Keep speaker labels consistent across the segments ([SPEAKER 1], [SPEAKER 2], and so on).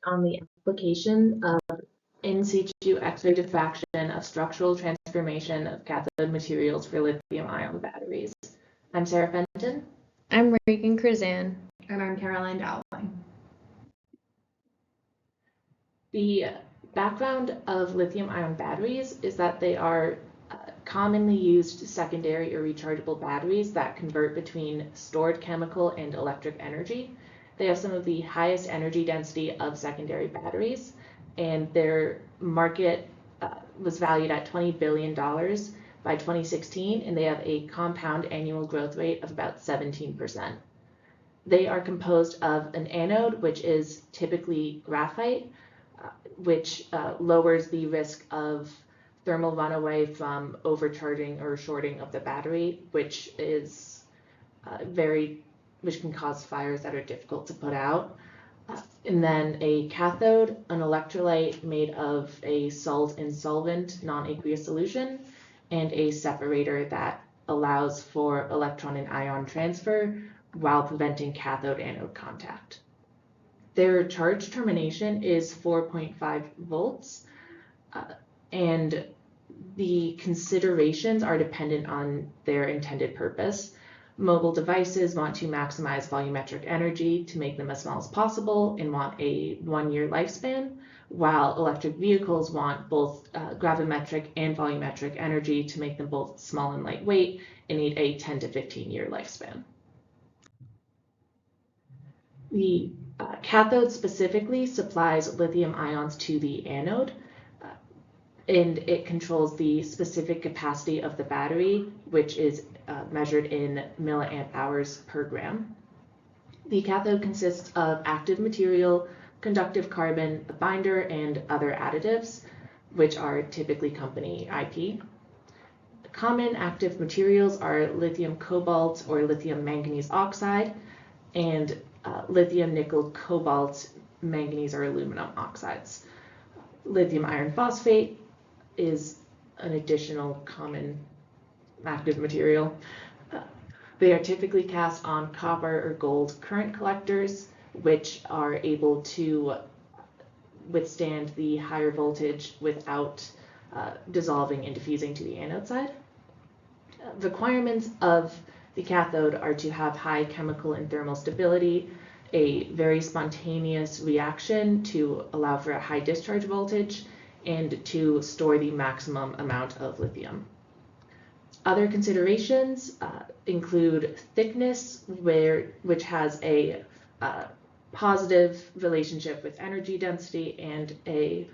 [SPEAKER 1] on the application of in situ X-ray diffraction of structural transformation of cathode materials for lithium-ion batteries. I'm Sarah Fenton.
[SPEAKER 2] I'm Regan Krzan.
[SPEAKER 3] And I'm Caroline Dowling.
[SPEAKER 1] The background of lithium-ion batteries is that they are commonly used secondary or rechargeable batteries that convert between stored chemical and electric energy. They have some of the highest energy density of secondary batteries, and their market was valued at $20 billion by 2016, and they have a compound annual growth rate of about 17%. They are composed of an anode, which is typically graphite, which lowers the risk of thermal runaway from overcharging or shorting of the battery, which is which can cause fires that are difficult to put out. And then a cathode, an electrolyte made of a salt and solvent non-aqueous solution, and a separator that allows for electron and ion transfer while preventing cathode-anode contact. Their charge termination is 4.5 volts, and the considerations are dependent on their intended purpose. Mobile devices want to maximize volumetric energy to make them as small as possible and want a 1-year lifespan, while electric vehicles want both gravimetric and volumetric energy to make them both small and lightweight and need a 10 to 15-year lifespan. The cathode specifically supplies lithium ions to the anode, and it controls the specific capacity of the battery, which is measured in milliamp hours per gram. The cathode consists of active material, conductive carbon, a binder, and other additives, which are typically company IP. Common active materials are lithium cobalt or lithium manganese oxide, and lithium nickel cobalt manganese or aluminum oxides. Lithium iron phosphate is an additional common active material. They are typically cast on copper or gold current collectors, which are able to withstand the higher voltage without dissolving and diffusing to the anode side. Requirements of the cathode are to have high chemical and thermal stability, a very spontaneous reaction to allow for a high discharge voltage, and to store the maximum amount of lithium. Other considerations include thickness, which has a positive relationship with energy density and a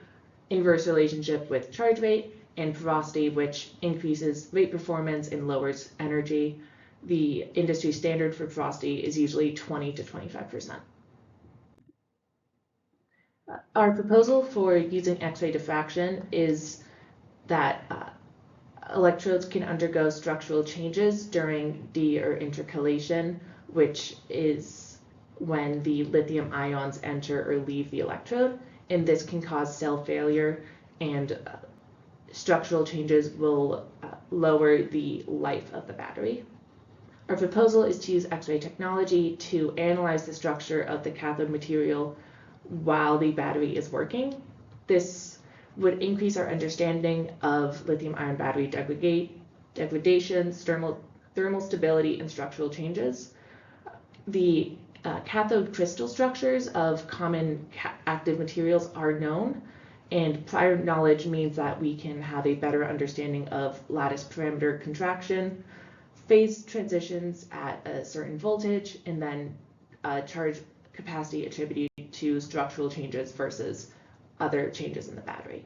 [SPEAKER 1] inverse relationship with charge rate, and porosity, which increases rate performance and lowers energy. The industry standard for porosity is usually 20 to 25%. Our proposal for using X-ray diffraction is that electrodes can undergo structural changes during de- or intercalation, which is when the lithium ions enter or leave the electrode, and this can cause cell failure, and structural changes will lower the life of the battery. Our proposal is to use X-ray technology to analyze the structure of the cathode material while the battery is working. This would increase our understanding of lithium-ion battery degradations, thermal stability, and structural changes. The cathode crystal structures of common active materials are known, and prior knowledge means that we can have a better understanding of lattice parameter contraction, phase transitions at a certain voltage, and then charge capacity attributed to structural changes versus other changes in the battery.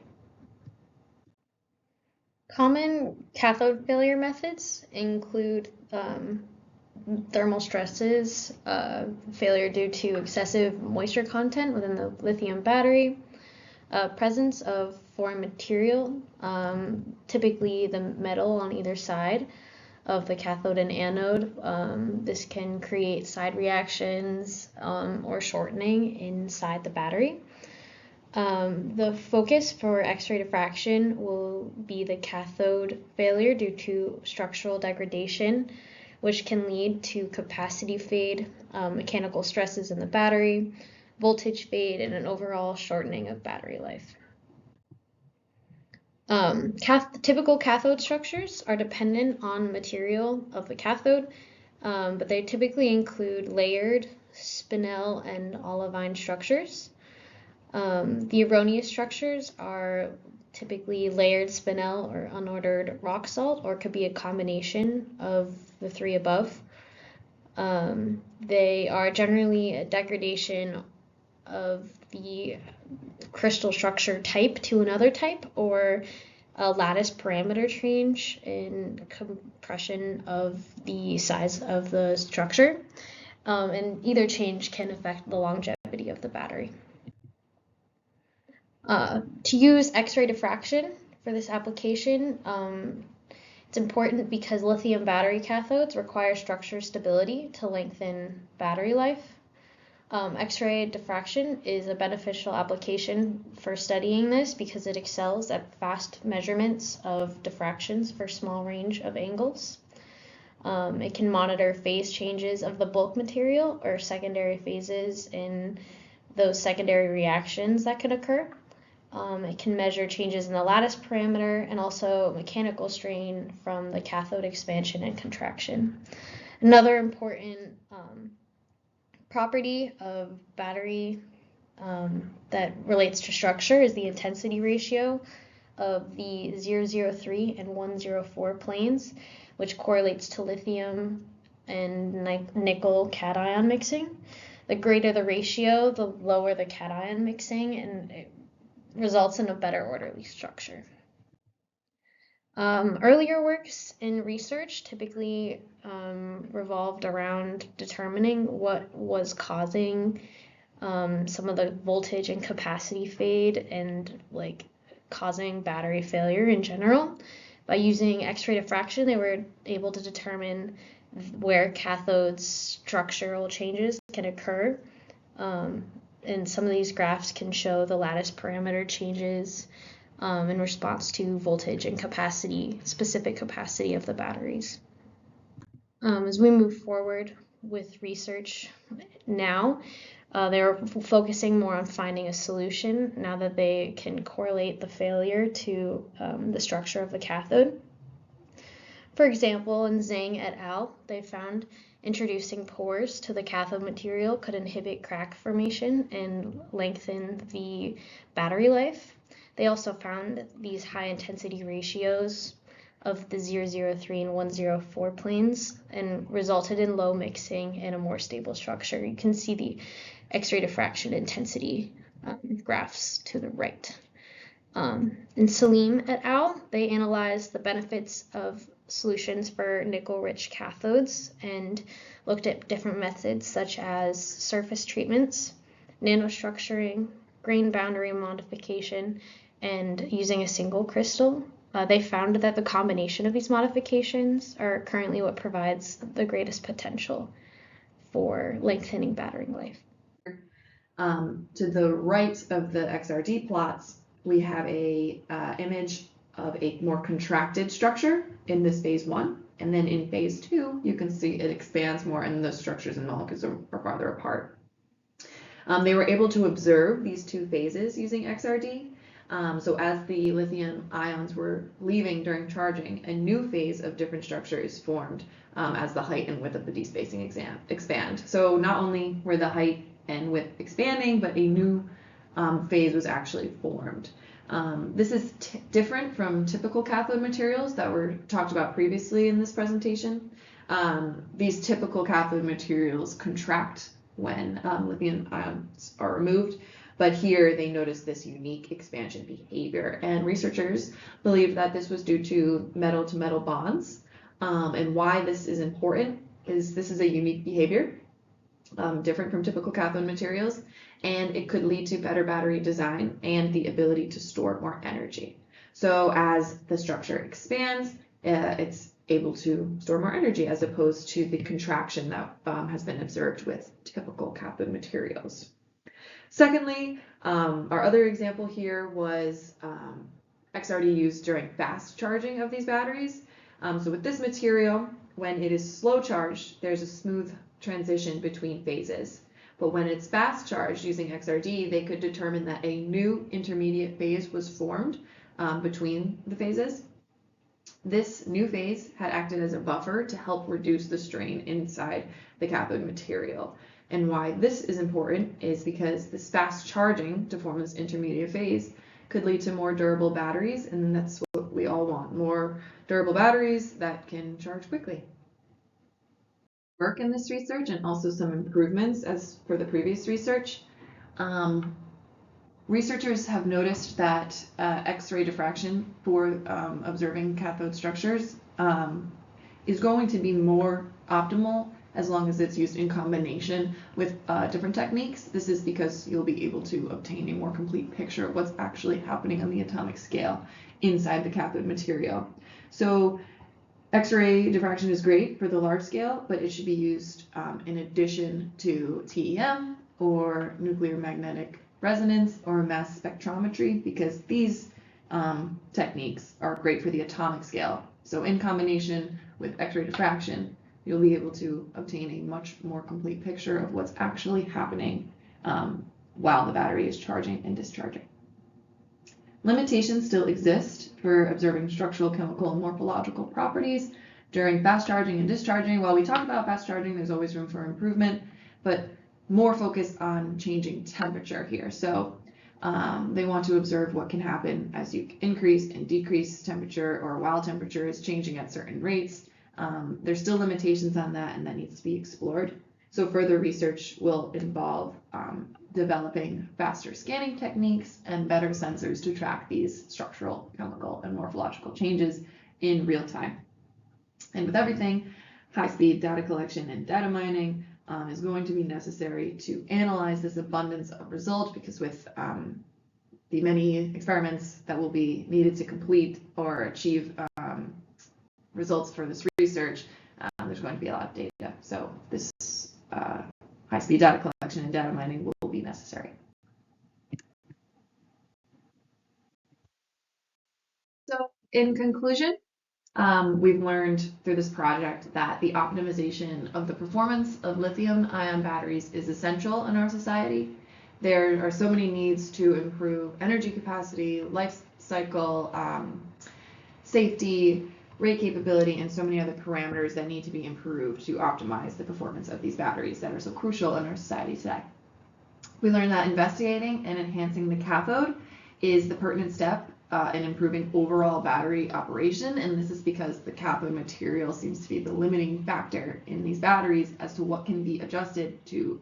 [SPEAKER 2] Common cathode failure methods include thermal stresses, failure due to excessive moisture content within the lithium battery, presence of foreign material, typically the metal on either side of the cathode and anode. This can create side reactions or shortening inside the battery. The focus for X-ray diffraction will be the cathode failure due to structural degradation, which can lead to capacity fade, mechanical stresses in the battery, voltage fade, and an overall shortening of battery life. Typical cathode structures are dependent on material of the cathode, but they typically include layered, spinel, and olivine structures. The erroneous structures are typically layered spinel or unordered rock salt, or could be a combination of the three above. They are generally a degradation of the crystal structure type to another type, or a lattice parameter change in compression of the size of the structure, and either change can affect the longevity of the battery. To use X-ray diffraction for this application, it's important because lithium battery cathodes require structure stability to lengthen battery life. X-ray diffraction is a beneficial application for studying this because it excels at fast measurements of diffractions for small range of angles. It can monitor phase changes of the bulk material or secondary phases in those secondary reactions that could occur. It can measure changes in the lattice parameter and also mechanical strain from the cathode expansion and contraction. Another important property of battery that relates to structure is the intensity ratio of the 003 and 104 planes, which correlates to lithium and nickel cation mixing. The greater the ratio, the lower the cation mixing, and it results in a better orderly structure. Earlier works in research typically revolved around determining what was causing some of the voltage and capacity fade and causing battery failure in general. By using X-ray diffraction, they were able to determine where cathode structural changes can occur. And some of these graphs can show the lattice parameter changes in response to voltage and capacity, specific capacity of the batteries. As we move forward with research now, they're focusing more on finding a solution now that they can correlate the failure to the structure of the cathode. For example, in Zhang et al., they found introducing pores to the cathode material could inhibit crack formation and lengthen the battery life. They also found these high intensity ratios of the 003 and 104 planes and resulted in low mixing and a more stable structure. You can see the X-ray diffraction intensity graphs to the right. In Salim et al., they analyzed the benefits of solutions for nickel-rich cathodes and looked at different methods such as surface treatments, nanostructuring, grain boundary modification, and using a single crystal. They found that the combination of these modifications are currently what provides the greatest potential for lengthening battery life.
[SPEAKER 3] To the right of the XRD plots, we have a image of a more contracted structure in this phase 1, and then in phase 2 you can see it expands more and the structures and molecules are farther apart. They were able to observe these two phases using XRD. So as the lithium ions were leaving during charging, a new phase of different structure is formed as the height and width of the despacing expand. So not only were the height and width expanding, but a new phase was actually formed. This is different from typical cathode materials that were talked about previously in this presentation. These typical cathode materials contract when lithium ions are removed, but here they noticed this unique expansion behavior, and researchers believe that this was due to metal-to-metal bonds. And why this is important is this is a unique behavior, different from typical cathode materials, and it could lead to better battery design and the ability to store more energy. So as the structure expands, it's able to store more energy as opposed to the contraction that has been observed with typical cathode materials. Secondly, our other example here was XRD used during fast charging of these batteries. So with this material, when it is slow charged, there's a smooth transition between phases. But when it's fast charged using XRD, they could determine that a new intermediate phase was formed between the phases. This new phase had acted as a buffer to help reduce the strain inside the cathode material. And why this is important is because this fast charging to form this intermediate phase could lead to more durable batteries, and that's what we all want, more durable batteries that can charge quickly. Work in this research and also some improvements as for the previous research. Researchers have noticed that X-ray diffraction for observing cathode structures is going to be more optimal as long as it's used in combination with different techniques. This is because you'll be able to obtain a more complete picture of what's actually happening on the atomic scale inside the cathode material. So X-ray diffraction is great for the large scale, but it should be used in addition to TEM or nuclear magnetic resonance or mass spectrometry, because these techniques are great for the atomic scale. So in combination with X-ray diffraction, you'll be able to obtain a much more complete picture of what's actually happening while the battery is charging and discharging. Limitations still exist for observing structural, chemical, and morphological properties during fast charging and discharging. While we talk about fast charging, there's always room for improvement, but more focus on changing temperature here. So they want to observe what can happen as you increase and decrease temperature, or while temperature is changing at certain rates. There's still limitations on that, and that needs to be explored. So further research will involve developing faster scanning techniques and better sensors to track these structural, chemical, and morphological changes in real time. And with everything, high-speed data collection and data mining is going to be necessary to analyze this abundance of results, because with the many experiments that will be needed to complete or achieve results for this research, there's going to be a lot of data. So this high-speed data collection and data mining will be necessary. So in conclusion, we've learned through this project that the optimization of the performance of lithium-ion batteries is essential in our society. There are so many needs to improve energy capacity, life cycle, safety, rate capability, and so many other parameters that need to be improved to optimize the performance of these batteries that are so crucial in our society today. We learned that investigating and enhancing the cathode is the pertinent step in improving overall battery operation, and this is because the cathode material seems to be the limiting factor in these batteries as to what can be adjusted to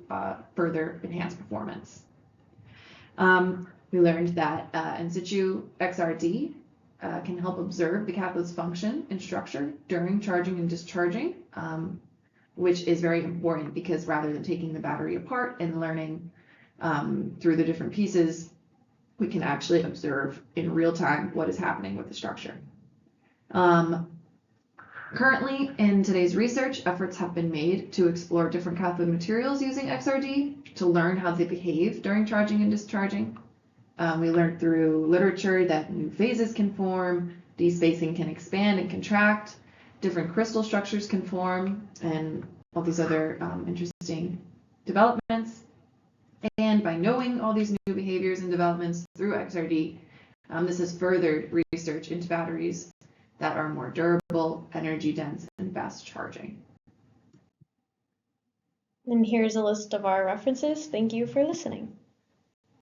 [SPEAKER 3] further enhance performance. We learned that in situ XRD can help observe the cathode's function and structure during charging and discharging, which is very important because rather than taking the battery apart and learning through the different pieces, we can actually observe in real time what is happening with the structure. Currently, in today's research, efforts have been made to explore different cathode materials using XRD to learn how they behave during charging and discharging. We learned through literature that new phases can form, despacing can expand and contract, different crystal structures can form, and all these other interesting developments. And by knowing all these new behaviors and developments through XRD, this has furthered research into batteries that are more durable, energy dense, and fast charging.
[SPEAKER 2] And here's a list of our references. Thank you for listening.